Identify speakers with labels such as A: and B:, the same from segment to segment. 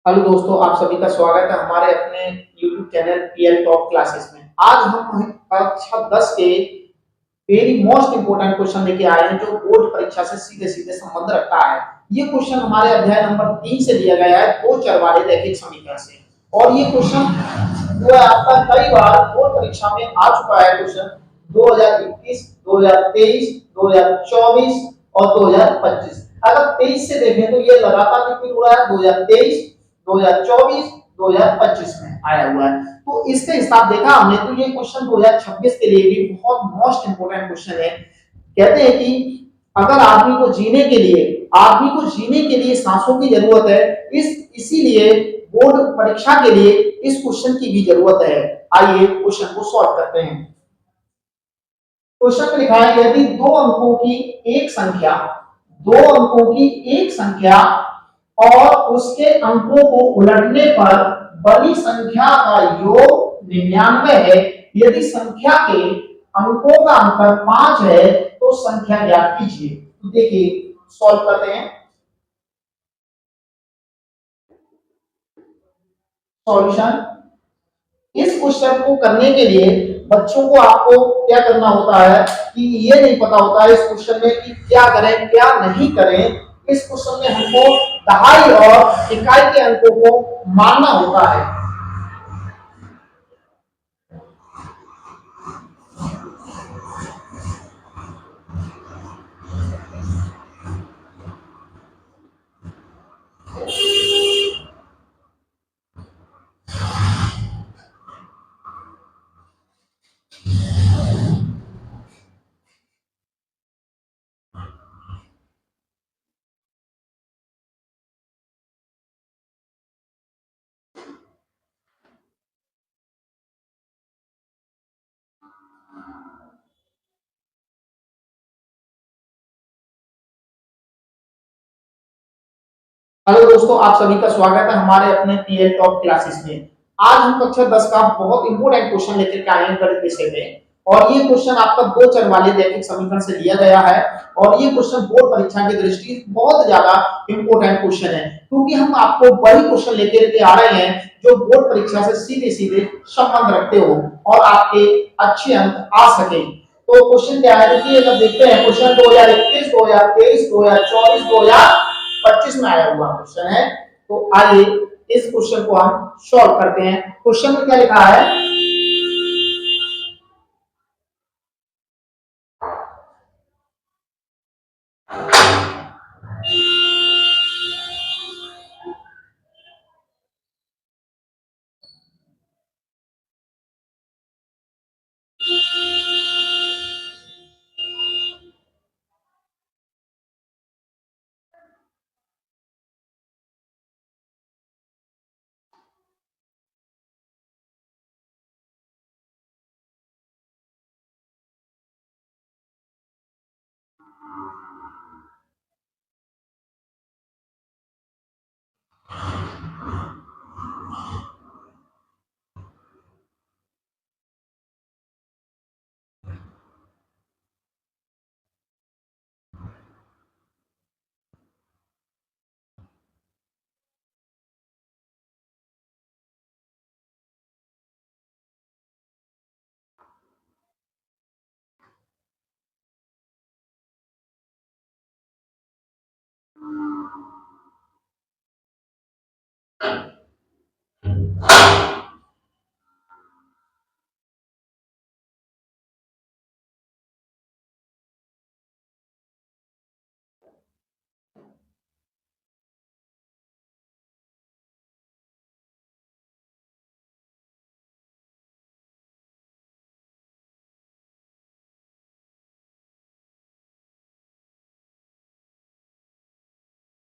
A: Hello दोस्तों, आप सभी का स्वागत है हमारे अपने YouTube channel PL top classes में। आज हम कक्षा 10 के वेरी मोस्ट इंपोर्टेंट क्वेश्चन लेके आए हैं जो बोर्ड परीक्षा से सीधे सीधे संबंध रखता है। ये क्वेश्चन हमारे अध्याय नंबर 3 से दिया गया है, दो चर वाले रैखिक समीकरण से। और ये क्वेश्चन जो है आपका कई बार बोर्ड परीक्षा में आ चुका है। क्वेश्चन 2021, 2023, 2024 और 2025। अगर 23 से देखें तो ये लगातार रिपीट हो रहा है। 2023, 2024, 2025 में आया हुआ है। तो इसके हिसाब देखा हमने तो ये क्वेश्चन 2026 के लिए भी बहुत मोस्ट इंपोर्टेंट क्वेश्चन है। कहते हैं कि अगर आदमी को जीने के लिए सांसों की जरूरत है, इसीलिए बोर्ड परीक्षा के लिए इस क्वेश्चन की भी जरूरत है। आइए क्वेश्चन को सॉल्व करते हैं। क्वेश्चन में लिखा है यदि दो अंकों की एक संख्या और उसके अंकों को उलटने पर बड़ी संख्या का योग 99 है, यदि संख्या के अंकों का अंतर 5 है तो संख्या ज्ञात कीजिए। तो देखिए सॉल्व करते हैं। सॉल्यूशन, इस क्वेश्चन को करने के लिए बच्चों को आपको क्या करना होता है कि ये नहीं पता होता है इस क्वेश्चन में कि क्या करें क्या नहीं करें। इस क्वेश्चन में हमको दहाई और इकाई के अंकों को मानना होता है। हेलो दोस्तों, आप सभी का स्वागत है हमारे अपने पीएल टॉप क्लासेस में। आज हम कक्षा 10 का बहुत इंपोर्टेंट क्वेश्चन लेकर के आए हैं गणित विषय में। और ये क्वेश्चन आपका दो चर वाले रैखिक समीकरण से लिया गया है। और ये क्वेश्चन बोर्ड परीक्षा की दृष्टि से बहुत ज्यादा इंपोर्टेंट क्वेश्चन है, क्योंकि हम आपको वही क्वेश्चन लेकर के आ रहे हैं जो बोर्ड परीक्षा से सीधे सीधे संबंध रखते हो और आपके अच्छे अंक आ सके। तो क्वेश्चन क्या है देखिए, जब देखते हैं क्वेश्चन 2021, 2023, 2024, 2025 में आया हुआ क्वेश्चन है। तो आइए इस क्वेश्चन को हम सॉल्व करते हैं। क्वेश्चन में क्या लिखा है,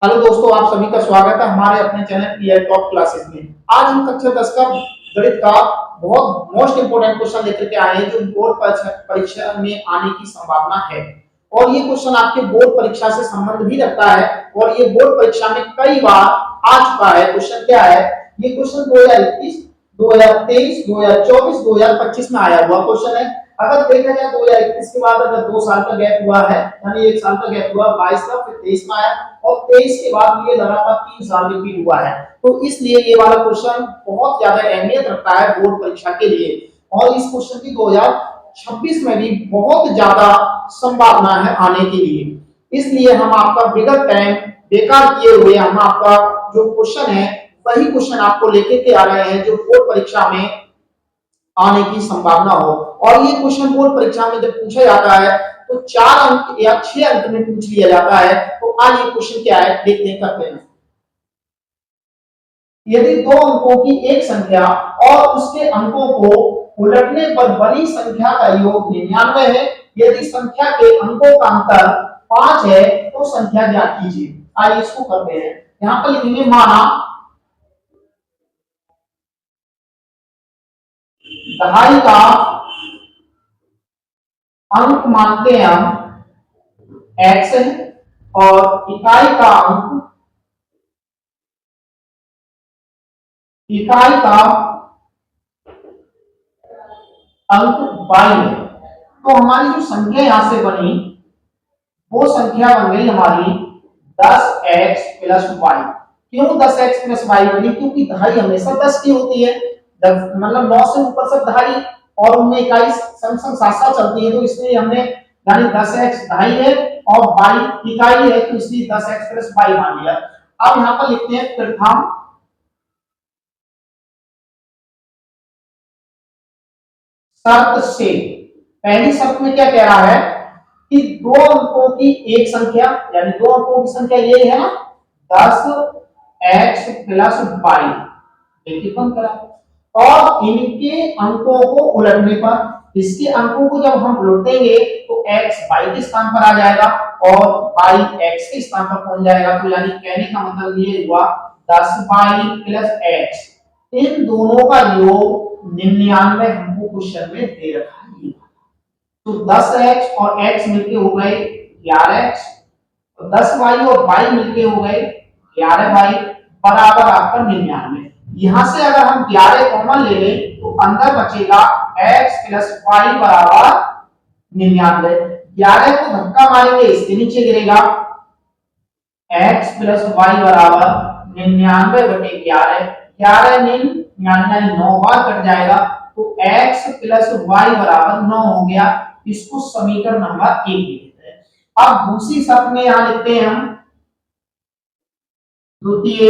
A: हेलो दोस्तों, आप सभी का स्वागत है हमारे अपने चैनल पीएल टॉप क्लासेस में। आज हम कक्षा 10 का गणित का बहुत मोस्ट इंपोर्टेंट क्वेश्चन लेकर के आए हैं जो बोर्ड परीक्षा में आने की संभावना है। और ये क्वेश्चन आपके बोर्ड परीक्षा से संबंध भी रखता है और ये बोर्ड परीक्षा में कई बार आ चुका है। क्वेश्चन क्या है, ये क्वेश्चन 2021, 2023, 2024, 2025 में आया हुआ क्वेश्चन है। अगर देखा जाए 2021 के बाद अगर 2 साल का गैप हुआ है, यानी 1 साल का गैप हुआ 22 का, फिर 23 में आया और 23 के बाद ये लगातार 3 साल रिपीट हुआ है। तो इसलिए ये वाला क्वेश्चन बहुत ज्यादा अहमियत रखता है बोर्ड परीक्षा के लिए और इस क्वेश्चन की 2026 में भी बहुत ज्यादा संभावना है आने के लिए। इसलिए हम आपका बिगड़ टाइम बेकार किए हुए हम आपका जो क्वेश्चन है वही क्वेश्चन आपको लेके के आ रहे हैं जो बोर्ड परीक्षा में आने की संभावना हो। और ये क्वेश्चन बोर्ड परीक्षा में जब पूछा जाता है तो 4 अंक या 6 अंक में पूछ लिया जाता है। तो आज ये क्वेश्चन क्या है देखते हैं, करते हैं। यदि 2 अंकों की एक संख्या और उसके अंकों को उलटने पर बनी संख्या का योग 99 है, यदि संख्या के अंकों का अंतर 5 है तो संख्या ज्ञात कीजिए। आइए इसको करते हैं। यहां पर लिखेंगे माना दहाई का अंक मानते हैं हम x है और इकाई का अंक y है। तो हमारी जो संख्या यहां से बनी वो संख्या बन गई हमारी 10x प्लस y। क्यों 10x प्लस y बनी? क्योंकि दहाई हमेशा 10 की होती है, मतलब 9 से ऊपर सब दहाई और उनमें इकाई संग संग साथ साथ चलती है। तो इसलिए हमने यानी 10x दहाई है और y इकाई है, तो इसलिए 10x प्लस y मान लिया। अब यहां पर लिखते हैं प्रथम शर्त से। पहली शर्त में क्या कह रहा है कि 2 अंकों की एक संख्या, यानी 2 अंकों की संख्या ये है ना 10x प्लस y, देखिए कौन करा, और इनके अंकों को उलटने पर, इसके अंकों को जब हम उलटेंगे तो x y के स्थान पर आ जाएगा और y x के स्थान पर पहुंच जाएगा। तो यानी कहने का मतलब ये हुआ 10y प्लस x, इन दोनों का योग 99 हमको क्वेश्चन में दे रखा है। तो 10x और x मिलके हो गए 11x, तो 10y और y मिलके हो गए 11y बराबर आपका 99। यहां से अगर हम 11 कॉमन ले लें तो अंदर बचेगा x प्लस y बराबर 99। 11 को धक्का मारेंगे इसके नीचे गिरेगा x प्लस y बराबर 99 बटे 11, 11 99 9 बार कट जाएगा तो x प्लस y बराबर 9 हो गया। इसको समीकरण नंबर 1 लिखते हैं। अब दूसरी शर्त में यहां लिखते हैं हम द्वितीय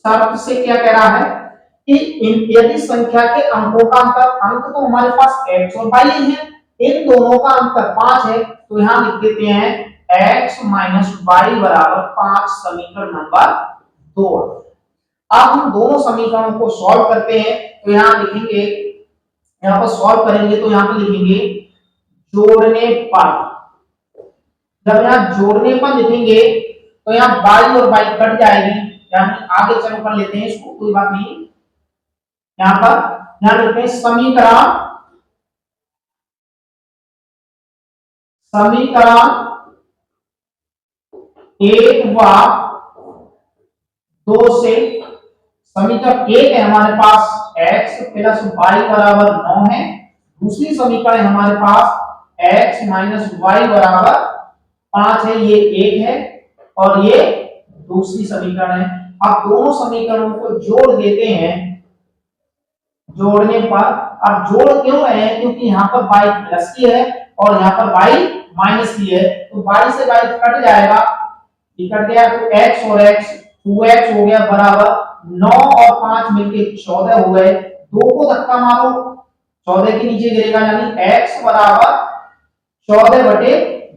A: शर्त से क्या कह रहा है कि यदि संख्या के अंकों का अंतर, अंक तो हमारे पास x और y है, इन दोनों का अंतर 5 है, तो यहां लिख देते हैं x माइनस y बराबर 5, समीकरण नंबर 2। अब हम दोनों समीकरणों को सॉल्व करते हैं। तो यहां लिखेंगे, यहां पर सॉल्व करेंगे तो यहां पर लिखेंगे जोड़ने पर, जब यहां जोड़ने पर लिखेंगे तो यहां y और y कट जाएगी, यानी आगे चलो कर लेते हैं इसको, कोई बात नहीं। यहां पर यहां लिखते हैं समीकरण 1 व 2 से। समीकरण 1 है हमारे पास x प्लस y बराबर 9 है, दूसरी समीकरण है हमारे पास x माइनस y बराबर 5 है, ये 1 है और ये दूसरी समीकरण है। अब दोनों समीकरणों को जोड़ देते हैं, जोड़ने पर, अब जोड़ क्यों रहे हैं क्योंकि यहाँ पर y प्लस की है और यहाँ पर y माइनस की है, तो y से y कट जाएगा, कट गया तो x और x 2x हो गया बराबर 9 और 5 मिलके 14 हो गए। 2 को धक्का मारो 14 के नीचे गिरेगा, यानी x बराबर 14 बटे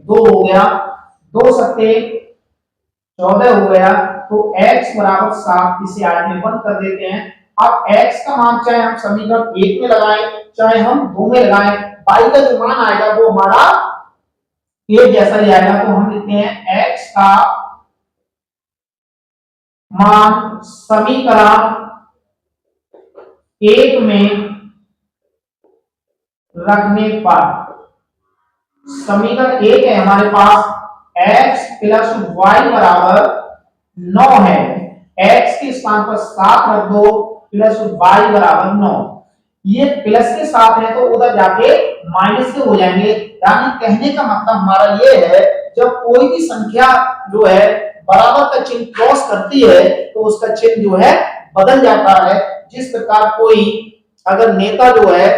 A: 2 हो गया, 2 सत्ते 14 हो गया, तो x बराबर 7, इसे 8 में बंद कर देते हैं। अब x का मान चाहे हम समीकरण 1 में लगाएं चाहे हम 2 में लगाएं, y का जो मान आएगा वो हमारा एक जैसा ही आएगा। तो हम लिखते हैं x का मान समीकरण 1 में रखने पर, समीकरण 1 है हमारे पास x प्लस y बराबर 9 है, x के स्थान पर 7 रख दो प्लस y बराबर 9। ये प्लस के साथ है तो उधर जाके माइनस के हो जाएंगे। यानी कहने का मतलब हमारा ये है, जब कोई भी संख्या जो है बराबर का चिन्ह क्रॉस करती है तो उसका चिन्ह जो है बदल जाता है। जिस प्रकार कोई अगर नेता जो है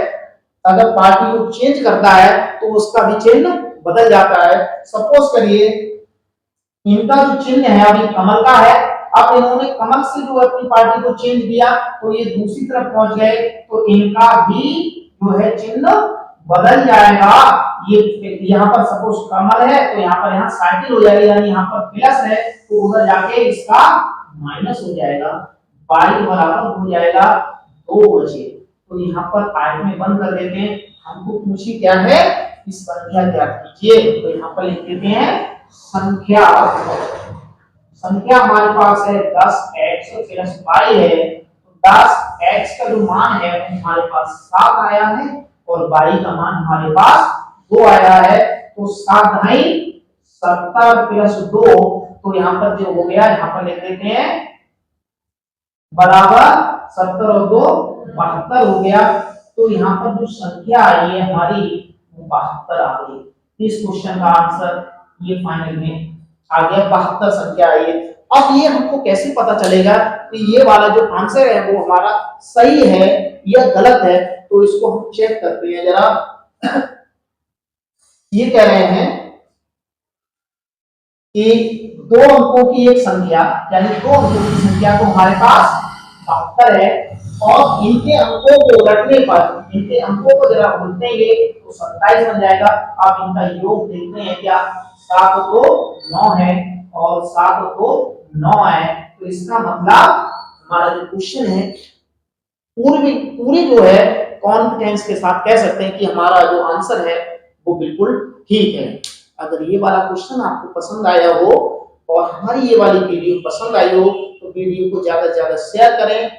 A: अगर पार्टी को चेंज करता है तो उसका भी चिन्ह बदल जाता है। सपोज करिए इनका जो चिन्ह है अभी कमल का है, अब इन्होंने कमल से जो अपनी पार्टी को चेंज किया तो ये दूसरी तरफ पहुंच गए तो इनका भी जो है चिन्ह बदल जाएगा। ये यहाँ पर सपोज कमल है तो यहाँ पर यहाँ साइकिल हो जाएगी, यानी यहाँ पर प्लस है तो उधर जाके इसका माइनस हो जाएगा। y बराबर हो जाएगा 2 बजे। तो यहाँ पर आयत में बंद कर देते हैं। हमको पूछी क्या है, इस संख्या ज्ञात कीजिए। तो यहाँ पर लिख देते हैं संख्या हमारे पास है 10x प्लस y है। तो 10x का जो मान है हमारे पास 7 आया है और y का मान हमारे पास 2 आया है। तो 7 ढाई 70 प्लस 2, तो यहाँ पर जो हो गया यहाँ पर लिख देते हैं बराबर 70 और 2 72 हो गया। तो यहाँ पर जो संख्या आई है हमारी 72 आ गई। इस क्वेश्चन का आंसर ये फाइनल में आ गया, 72 संख्या आई है। अब ये हमको कैसे पता चलेगा कि ये वाला जो आंसर है वो हमारा सही है या गलत है? तो इसको हम चेक करते हैं जरा। ये कह रहे हैं कि 2 अंकों की एक संख्या, यानी 2 अंकों की संख्या को हमारे पास 72 है और इनके अंकों को उलटने पर, इनके अंकों को जरा उलटेंगे तो 27 बन जाएगा। आप इनका योग देखते हैं क्या, 7 को 9 है और 7 को 9 है। तो इसका मतलब हमारा जो क्वेश्चन है पूरी जो है कॉन्फिडेंस के साथ कह सकते हैं कि हमारा जो आंसर है वो बिल्कुल ठीक है। अगर ये वाला क्वेश्चन आपको पसंद आया हो और हमारी ये वाली वीडियो पसंद आई हो तो वीडियो को ज्यादा से ज्यादा शेयर करें,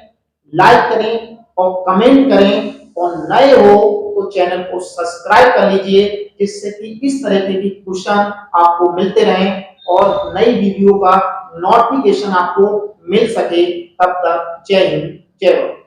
A: लाइक करें और कमेंट करें, और नए हो तो चैनल को सब्सक्राइब कर लीजिए जिससे कि इस तरह के भी क्वेश्चन आपको मिलते रहें और नई वीडियो का नोटिफिकेशन आपको मिल सके। तब तक जय हिंद, जय भारत।